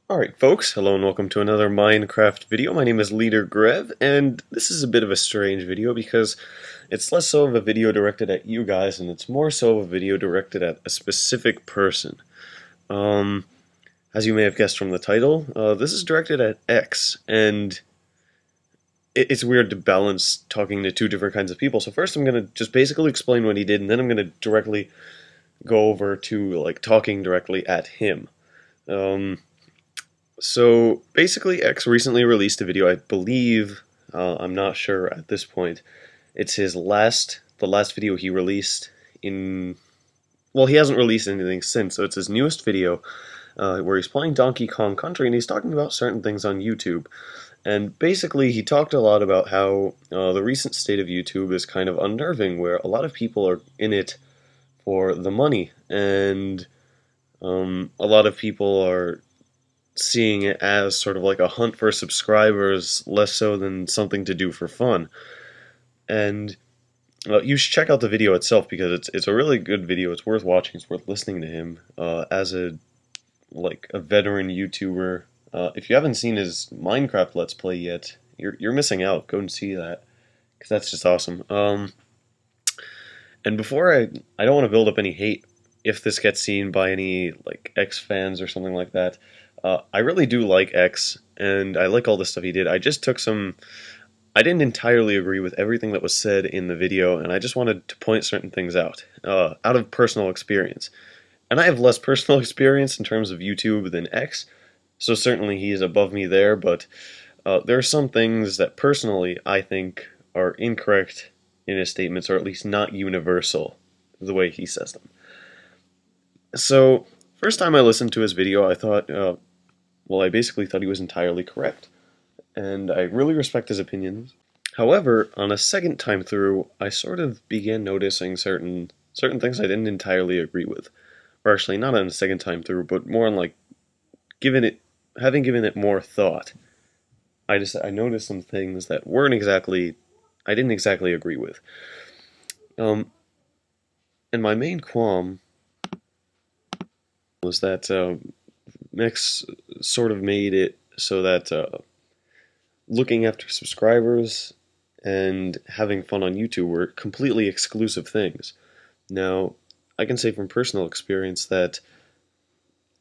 Alright folks, hello and welcome to another Minecraft video. My name is Leader Grev, and this is a bit of a strange video because it's less so of a video directed at you guys, and it's more so of a video directed at a specific person. As you may have guessed from the title, this is directed at X, and it's weird to balance talking to two different kinds of people. So first I'm going to just basically explain what he did, and then I'm going to directly go over to talking directly at him. So basically, X recently released a video. I believe, I'm not sure at this point. It's the last video he released in. Well, he hasn't released anything since, so it's his newest video where he's playing Donkey Kong Country and he's talking about certain things on YouTube. And basically, he talked a lot about how the recent state of YouTube is kind of unnerving, where a lot of people are in it for the money, and a lot of people are seeing it as sort of like a hunt for subscribers, less so than something to do for fun. And you should check out the video itself because it's a really good video. It's worth watching. It's worth listening to him as a veteran YouTuber. If you haven't seen his Minecraft Let's Play yet, you're missing out. Go and see that because that's just awesome. And before I don't want to build up any hate if this gets seen by any X fans or something like that. I really do like X, and I like all the stuff he did. I just took some. I didn't entirely agree with everything that was said in the video, and I just wanted to point certain things out of personal experience. And I have less personal experience in terms of YouTube than X, so certainly he is above me there, but there are some things that personally I think are incorrect in his statements, or at least not universal the way he says them. So, first time I listened to his video, I thought, well, I basically thought he was entirely correct, and I really respect his opinions. However, on a second time through, I sort of began noticing certain things I didn't entirely agree with. Or actually, not on a second time through, but more on having given it more thought. I noticed some things that I didn't exactly agree with. And my main qualm was that Mix sort of made it so that looking after subscribers and having fun on YouTube were completely exclusive things. Now, I can say from personal experience that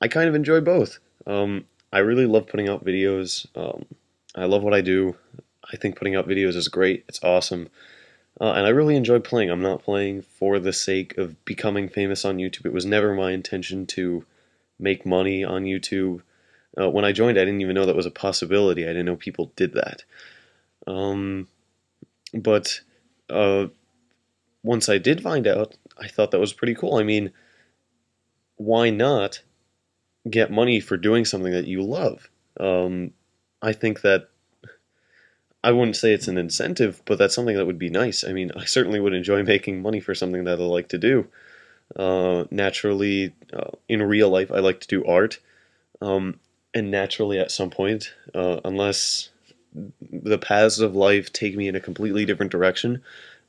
I kind of enjoy both. I really love putting out videos. I love what I do. I think putting out videos is great. It's awesome. And I really enjoy playing. I'm not playing for the sake of becoming famous on YouTube. It was never my intention to make money on YouTube. When I joined, I didn't even know that was a possibility. I didn't know people did that. But once I did find out, I thought that was pretty cool. I mean, why not get money for doing something that you love? I think that I wouldn't say it's an incentive, but that's something that would be nice. I mean, I certainly would enjoy making money for something that I like to do. Naturally, in real life, I like to do art. And naturally, at some point, unless the paths of life take me in a completely different direction,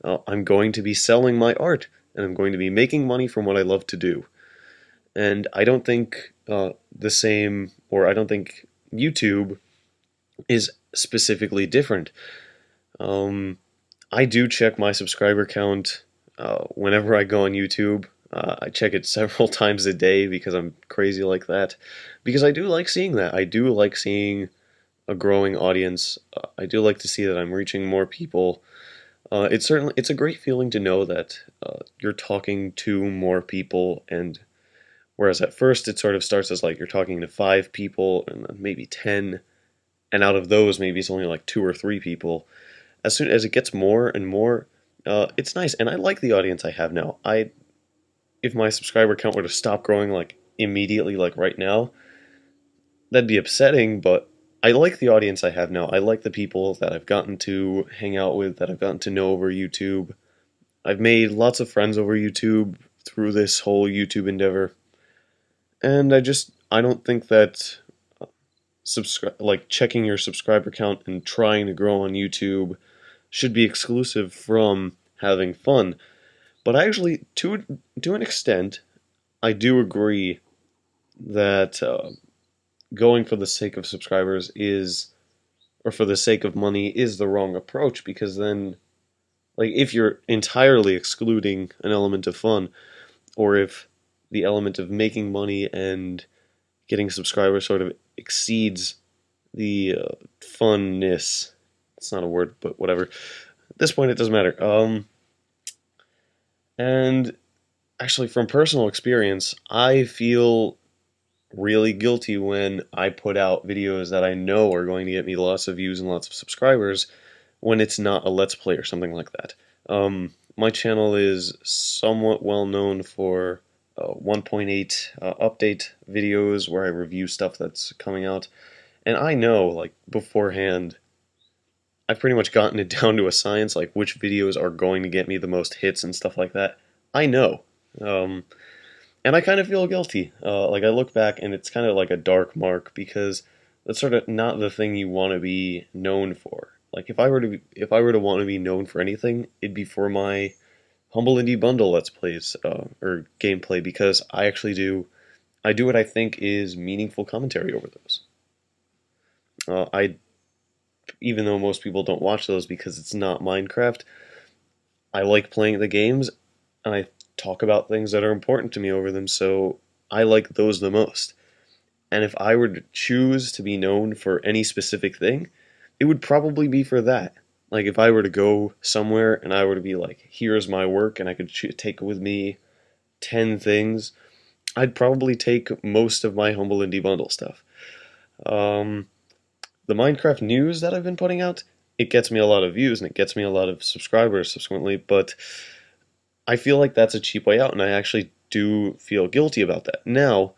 I'm going to be selling my art, and I'm going to be making money from what I love to do. And I don't think I don't think YouTube is specifically different. I do check my subscriber count whenever I go on YouTube. I check it several times a day because I'm crazy like that. Because I do like seeing that. I do like seeing a growing audience. I do like to see that I'm reaching more people. It's a great feeling to know that you're talking to more people, and whereas at first it sort of starts as you're talking to 5 people and then maybe 10, and out of those maybe it's only 2 or 3 people. As soon as it gets more and more, it's nice, and I like the audience I have now. If my subscriber count were to stop growing immediately right now, that'd be upsetting, but I like the audience I have now. I like the people that I've gotten to hang out with, that I've gotten to know over YouTube. I've made lots of friends over YouTube through this whole YouTube endeavor. And I don't think that checking your subscriber count and trying to grow on YouTube should be exclusive from having fun. But actually, to an extent, I do agree that going for the sake of subscribers is, or for the sake of money, is the wrong approach, because then, like, if you're entirely excluding an element of fun, or if the element of making money and getting subscribers sort of exceeds the funness. It's not a word, but whatever. At this point, it doesn't matter. And actually, from personal experience, I feel really guilty when I put out videos that I know are going to get me lots of views and lots of subscribers when it's not a Let's Play or something like that. My channel is somewhat well known for 1.8 update videos where I review stuff that's coming out, and I know, like, beforehand, I've pretty much gotten it down to a science, like which videos are going to get me the most hits and stuff like that. I know. And I kind of feel guilty. Like, I look back and it's kind of like a dark mark, because that's sort of not the thing you want to be known for. Like, if I were to want to be known for anything, it'd be for my Humble Indie Bundle Let's Plays, or gameplay, because I do what I think is meaningful commentary over those. Even though most people don't watch those because it's not Minecraft, I like playing the games, and I talk about things that are important to me over them, so I like those the most. And if I were to choose to be known for any specific thing, it would probably be for that. Like, if I were to go somewhere and I were to be like, here's my work, and I could take with me 10 things, I'd probably take most of my Humble Indie Bundle stuff. The Minecraft news that I've been putting out, it gets me a lot of views and it gets me a lot of subscribers subsequently, but I feel like that's a cheap way out, and I actually do feel guilty about that. Now,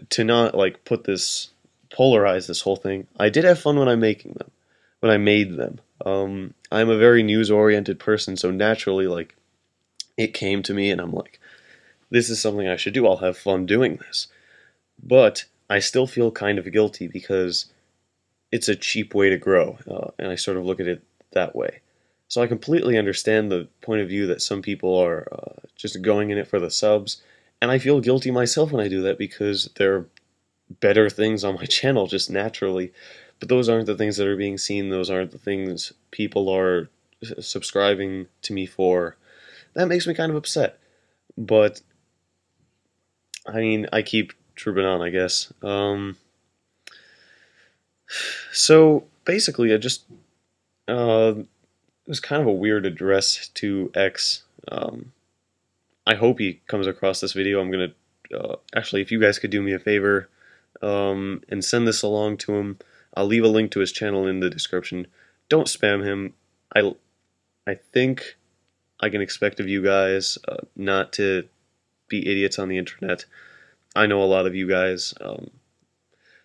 to not, like, polarize this whole thing, I did have fun when I made them. I'm a very news-oriented person, so naturally, like, it came to me and I'm like, this is something I should do, I'll have fun doing this. But I still feel kind of guilty because it's a cheap way to grow, and I sort of look at it that way. So I completely understand the point of view that some people are just going in it for the subs, and I feel guilty myself when I do that, because there are better things on my channel just naturally, but those aren't the things that are being seen, those aren't the things people are subscribing to me for. That makes me kind of upset, but I mean, I keep trooping on, I guess. So basically, it was kind of a weird address to X. I hope he comes across this video. I'm gonna actually, if you guys could do me a favor and send this along to him, I'll leave a link to his channel in the description. Don't spam him. I think I can expect of you guys not to be idiots on the internet. I know a lot of you guys.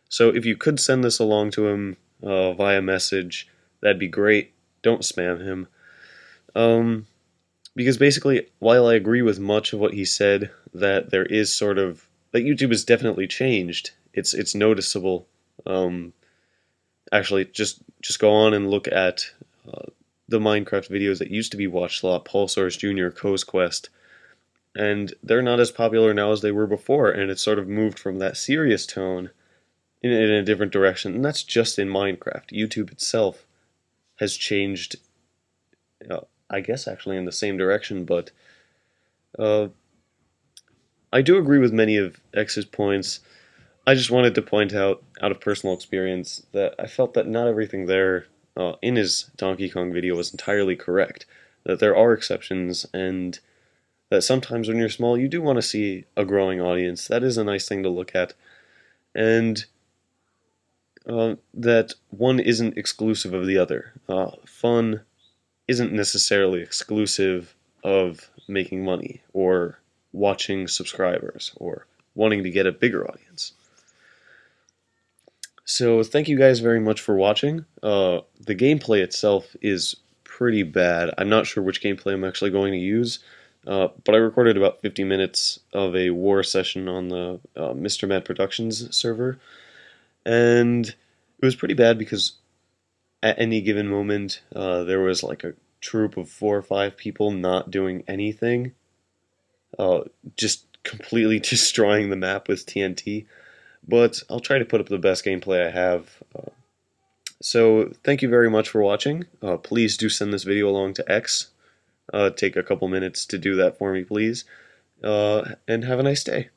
So if you could send this along to him via message, that'd be great. Don't spam him. Because basically, while I agree with much of what he said, that there is sort of, that YouTube has definitely changed. It's noticeable. Actually, just go on and look at the Minecraft videos that used to be watched a lot, Pulsar's Jr., Co's Quest, and they're not as popular now as they were before, and it's sort of moved from that serious tone in a different direction, and that's just in Minecraft. YouTube itself has changed, I guess actually in the same direction, but I do agree with many of X's points. I just wanted to point out of personal experience, that I felt that not everything there in his Donkey Kong video was entirely correct, that there are exceptions, and that sometimes when you're small you do want to see a growing audience. That is a nice thing to look at, and that one isn't exclusive of the other. Fun isn't necessarily exclusive of making money, or watching subscribers, or wanting to get a bigger audience. So thank you guys very much for watching. The gameplay itself is pretty bad. I'm not sure which gameplay I'm actually going to use, but I recorded about 50 minutes of a war session on the Mr. Mad Productions server, and it was pretty bad because at any given moment there was like a troop of 4 or 5 people not doing anything, just completely destroying the map with TNT. but I'll try to put up the best gameplay I have. So thank you very much for watching. Please do send this video along to X. Take a couple minutes to do that for me, please. And have a nice day.